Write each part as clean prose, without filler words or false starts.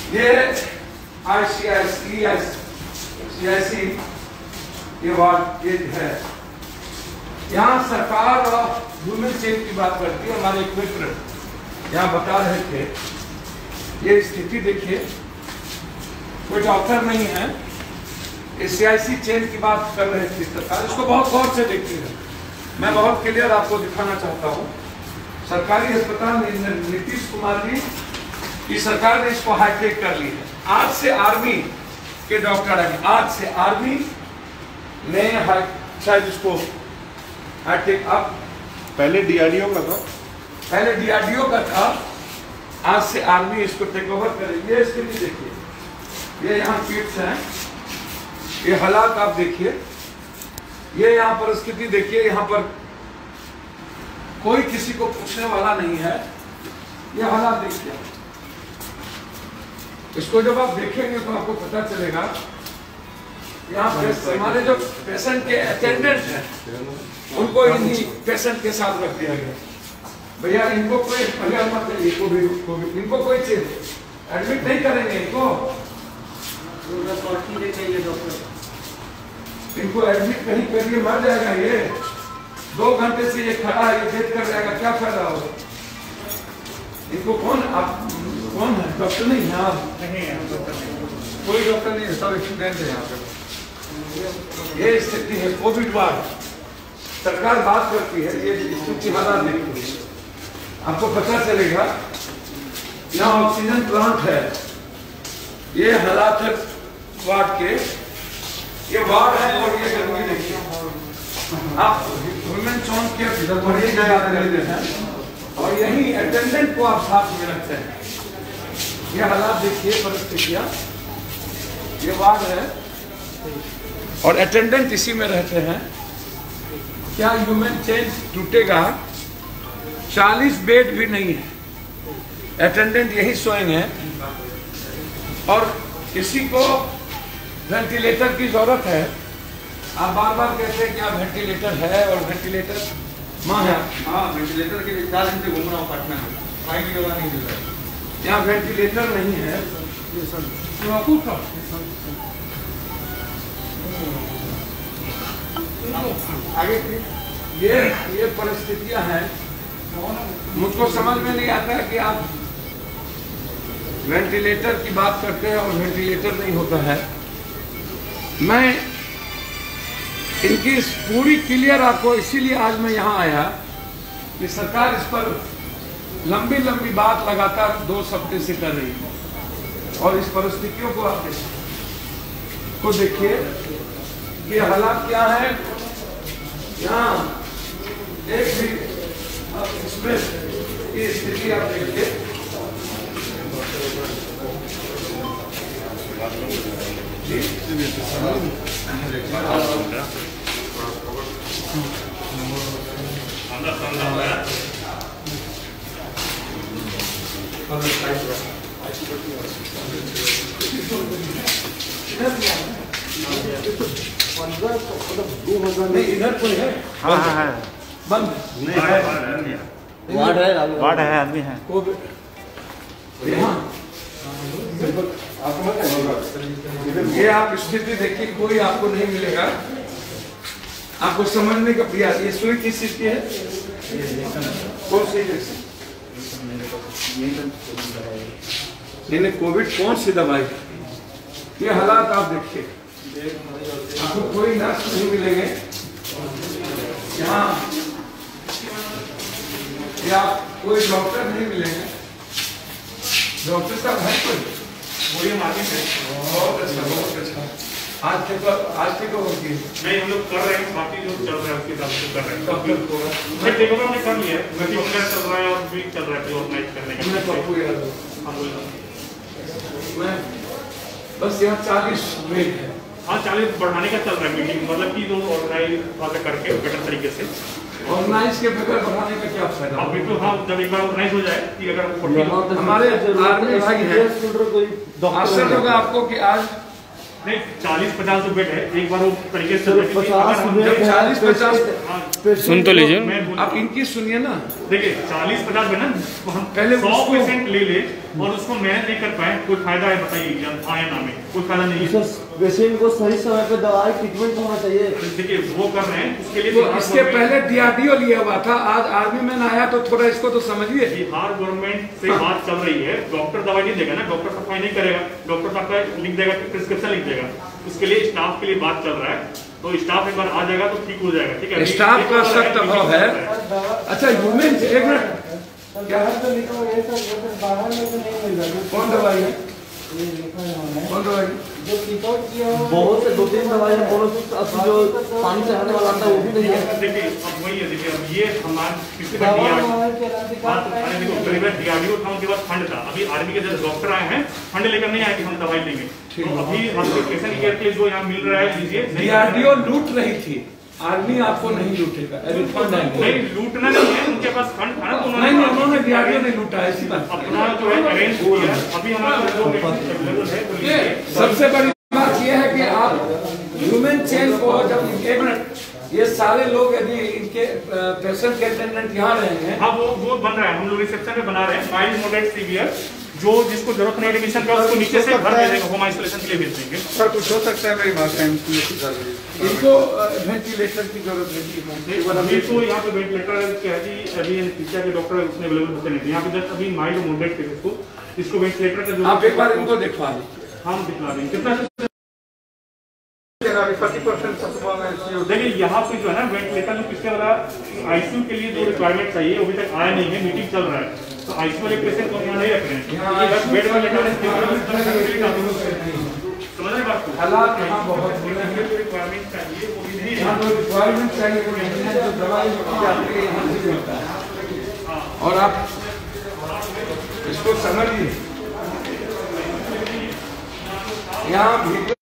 ये CIC ये ward ये है। यहाँ सरकार और ह्यूमन चेन की बात करती है। हमारे एक मित्र यहाँ बता रहे थे, ये स्थिति देखिए, कोई डॉक्टर नहीं है, CIC चेन की बात कर रहे थे सरकार। इसको बहुत गौर से देखती है। मैं बहुत क्लियर आपको दिखाना चाहता हूँ। सरकारी अस्पताल नीतीश कुमार जी की सरकार ने इसको हाईटेक कर ली है। आज से आर्मी के डॉक्टर आएंगे, आज से आर्मी ने शायद इसको हाईटेक, अब पहले DRDO का था, पहले DRDO का था, आज से आर्मी इसको टेक ओवर करेगी। ये स्थिति देखिए, ये यहाँ किट्स हैं, ये हालात आप देखिए, ये यहाँ परिस्थिति देखिए, यहाँ पर कोई किसी को पूछने वाला नहीं है। ये हालात देखिए, इसको जब आप देखेंगे तो आपको पता चलेगा। यहाँ हमारे जो पेशेंट के अटेंडेंट हैं उनको इन्हीं पेशेंट के साथ रख दिया गया। भैया इनको कोई मत चाहिए, इनको कोई चीज एडमिट नहीं करेंगे, इनको एडमिट नहीं करिए, मर जाएगा ये। 2 घंटे से ये खड़ा है, ये डेथ कर जाएगा, क्या फायदा होगा? इनको कौन है डॉक्टर नहीं है? आप नहीं है डॉक्टर, कोई डॉक्टर नहीं है, सब स्टूडेंट है यहाँ पे। ये स्थिति है कोविड वार्ड। सरकार बात करती है, ये स्थिति हालात देखिए, आपको पता चलेगा। यहाँ ऑक्सीजन प्लांट है, ये हालात है वार्ड के, ये वार्ड है और ये गर्मी देखिए। आप ह्यूमन चौक के बढ़िए जगह हैं और यही अटेंडेंट को आप साथ में रखते हैं। ये हालात देखिए, परिस्थितियाँ, ये वार्ड है और अटेंडेंट इसी में रहते हैं। क्या ह्यूमन चेन टूटेगा? 40 बेड भी नहीं है, अटेंडेंट यही सोएंगे और किसी को वेंटिलेटर की जरूरत है। आप बार बार कहते हैं क्या वेंटिलेटर है, और वेंटिलेटर माँ है। हाँ, वेंटिलेटर के लिए 4 दिन से घूम रहा हूँ पटना में, नहीं मिल रहा है। यहाँ वेंटिलेटर नहीं है। आगे ये परिस्थितियां हैं। मुझको समझ में नहीं आता है कि आप वेंटिलेटर की बात करते हैं और वेंटिलेटर नहीं होता है। मैं इनकी पूरी क्लियर आपको, इसीलिए आज मैं यहाँ आया कि सरकार इस पर लंबी लंबी बात लगातार 2 हफ्ते से कर रही है और इस परिस्थितियों को आप देखिए कि हालात क्या है। यहाँ एक भी इसमें की स्थिति आप देखिए, इधर कोई है? हाँ है, बंद वार्ड है, आदमी है। ये आप स्थिति देखिए, कोई आपको नहीं मिलेगा। आपको समझने का प्रयास, ये सुई किस चीज की है? कौन सी? नहीं, कोविड कौन सी दवाई? ये हालात आप देखिए, आपको कोई नर्स नहीं मिलेंगे यहाँ, या कोई डॉक्टर नहीं मिलेंगे। डॉक्टर साहब है कोई? वही मार्केट है। बहुत अच्छा, बहुत अच्छा। आज ठीक होगी नहीं, हम लोग कर रहे हैं, बाकी जो चल रहा है उसके हिसाब से कर रहे हैं। डॉक्टर को मैं टेक ओवर हमने कर लिया है, मैं चल रहा है और भी चल रहा है ऑर्गेनाइज करने का। मैं बस यहाँ 40 बेड है। हाँ, 40 बढ़ाने का चल रहा है मीटिंग, मतलब कि लोग ऑर्गेनाइज वाले करके बेटर तरीके से। ऑर्गेनाइज के बगैर बढ़ाने का क्या फायदा? अब बिल्कुल, हाँ, जब एक बार ऑर्गेनाइज हो जाए कि अगर हमारे आर्मी भाई हैं, आश्चर्य होगा आपको कि आज नहीं 40-50 जो बेड है एक बार वो तरीके से 40-50 सुन तो लीजिए आप इनकी सुनिए ना। देखिए 40-50 बेड ना हम पहले 100% ले ले और उसको मैनेज नहीं कर पाए, कोई फायदा है बताइए? आया ना में कोई फायदा नहीं है। पेशेंट को सही समय पे दवाई ट्रीटमेंट होना चाहिए। देखिए वो कर रहे हैं उसके लिए तो इसके पहले DRDO लिया हुआ था, आज आर्मी मैन आया तो थोड़ा इसको तो समझिए। बिहार गवर्नमेंट से बात चल रही है, डॉक्टर दवाई नहीं देगा ना, डॉक्टर सफाई नहीं करेगा, डॉक्टर आपका लिख देगा, प्रिस्क्रिप्शन लिख देगा। उसके लिए स्टाफ के लिए बात चल रहा है, तो स्टाफ एक बार आ जाएगा तो ठीक हो जाएगा। ठीक है, स्टाफ का सख्त अभाव है। अच्छा ह्यूमन, एक मिनट, क्या बाहर में तो नहीं मिल रहा। कौन दवाई है? कौन दवाई? बहुत से 2-3 दवाई जो पानी से आने वाला था वो भी नहीं है। देखिए अब वही है, देखिए अब ये हमारे किसी का DRDO था, उनके पास फंड था। अभी आर्मी के जैसे डॉक्टर आए हैं, फंड लेकर नहीं आए कि हम दवाई लेंगे। तो अभी आपके पेशेंट केयर के लिए जो यहाँ मिल रहा है लीजिए। DRDO लूट रही थी, आर्मी आपको नहीं लूटेगा। नहीं लूटना नहीं है, उनके पास फंड था ना, तो उन्होंने DRDO नहीं लूटा है, इसी बात। अपना जो है अरेंज किया। अभी हमारा जो अवेलेबल है सबसे बड़ी बात यह है कि आप ह्यूमन चेन को जब एक मिनट, ये सारे लोग यदि इनके पेशेंट के अटेंडेंट यहाँ रहेंगे। हाँ वो बन रहा है, हम लोग रिसेप्शन में बना रहे हैं। माइल्ड मॉडरेट सीवियर जो जिसको जरूरत नहीं एडमिशन का उसको नीचे से घर भेजेंगे, होम आइसोलेशन के लिए भेज देंगे। सर कुछ हो सकता है मेरी बात इनको वेंटिलेटर की जरूरत है। अभी तो यहाँ पे वेंटिलेटर क्या है कि अभी एनेस्थीसिया के डॉक्टर उसमें अवेलेबल होते नहीं थे यहाँ पे। जस्ट अभी माइल्ड मॉडरेट केसेस को इसको वेंटिलेटर का जो आप एक बार इनको दिखवा लीजिए, हम दिखला देंगे कितना। 40% देखिए यहाँ पे जो है ना वेंटिलेटर जो किसके वाला ICU के लिए जो रिक्वायरमेंट चाहिए अभी तक आया नहीं है, मीटिंग चल रहा है। तो ICU वाले पेशेंट को यहाँ नहीं रख रहे हैं, बेड समझ रहे बात को। हालात यहाँ बहुत रिक्वायरमेंट चाहिए वो भी नहीं है, रिक्वायरमेंट चाहिए वो नहीं है, जो दवाई की जाती है यहाँ से मिलता है। और आप इसको समझिए, यहाँ वीडियो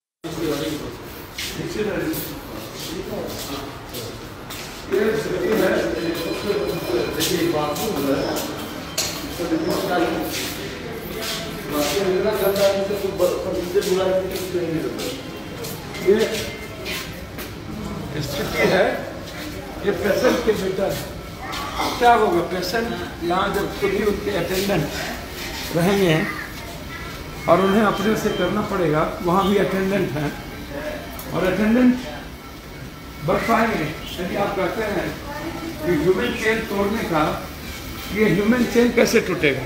ये स्थिति है, ये पेशेंट के बेटा क्या होगा? पेशेंट यहाँ जब खुद ही उनके अटेंडेंट रहेंगे और उन्हें अपने से करना पड़ेगा, वहाँ भी अटेंडेंट हैं और अटेंडेंट बढ़ पाएंगे। यदि आप कहते हैं कि ह्यूमन चेन तोड़ने का, ये ह्यूमन चेन कैसे टूटेगा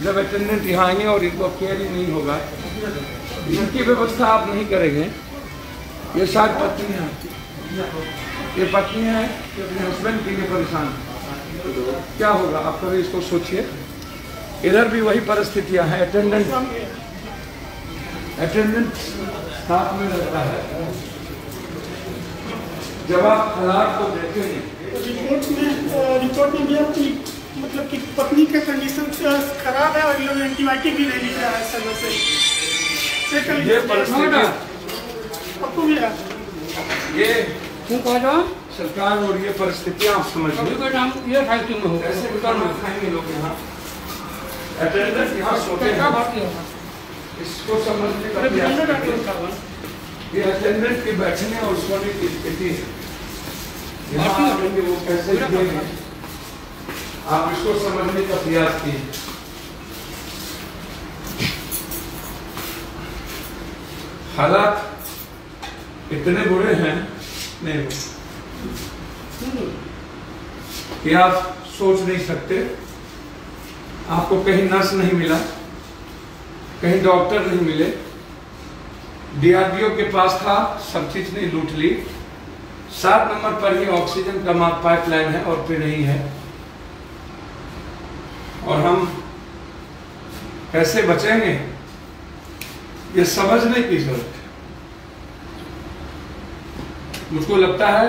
जब अटेंडेंट यहाँ आएंगे और इनको केयर ही नहीं होगा, इनकी व्यवस्था आप नहीं करेंगे। ये शायद पत्नियाँ, ये पत्नियाँ हैं कि अपने हस्बैंड के लिए परेशान, क्या होगा आप कभी इसको सोचिए। इधर भी वही परिस्थितियाँ हैं, अटेंडेंट साथ में रहता है। जब आप हालात को देखेंगे रिपोर्ट में भी आपकी मतलब कि पत्नी का कंडीशन खराब है और लोग एंटीबायोटिक भी नहीं लिख रहा है समय से। ये परिस्थिति आपको भी है ये सरकार और ये परिस्थितियाँ आप समझिए। ये फाइटिंग में हो ऐसे दुकान में खाएंगे लोग, यहाँ अटेंडेंट यहाँ सोते हैं, इसको समझने का प्रयास करिए। ये अटेंडेंट के बैठने और सोने की स्थिति है, यहाँ आएंगे वो कैसे जिएंगे, आप इसको समझने का प्रयास कीजिए। हालात इतने बुरे हैं नहीं कि आप सोच नहीं सकते। आपको कहीं नर्स नहीं मिला, कहीं डॉक्टर नहीं मिले, DRDO के पास था, सब चीज ने लूट ली। 7 नंबर पर ही ऑक्सीजन का पाइपलाइन है और पे नहीं है। और हम कैसे बचेंगे ये समझने की जरूरत है। मुझको लगता है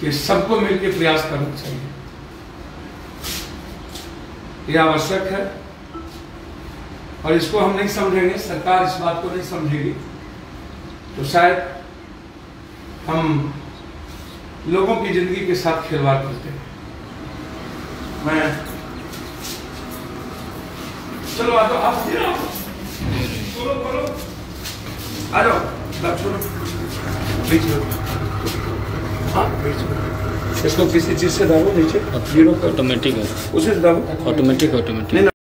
कि सबको मिलकर प्रयास करना चाहिए, यह आवश्यक है। और इसको हम नहीं समझेंगे, सरकार इस बात को नहीं समझेगी, तो शायद हम लोगों की जिंदगी के साथ खिलवाड़ करते हैं। मैं चलो आ तो आप बोलो आ जाओ, बात सुनो, बीच में, हाँ बीच में, इसको किसी चीज से दाबो नीचे, जीरो ऑटोमेटिक है, उसे दाबो, ऑटोमेटिक ऑटोमेटिक।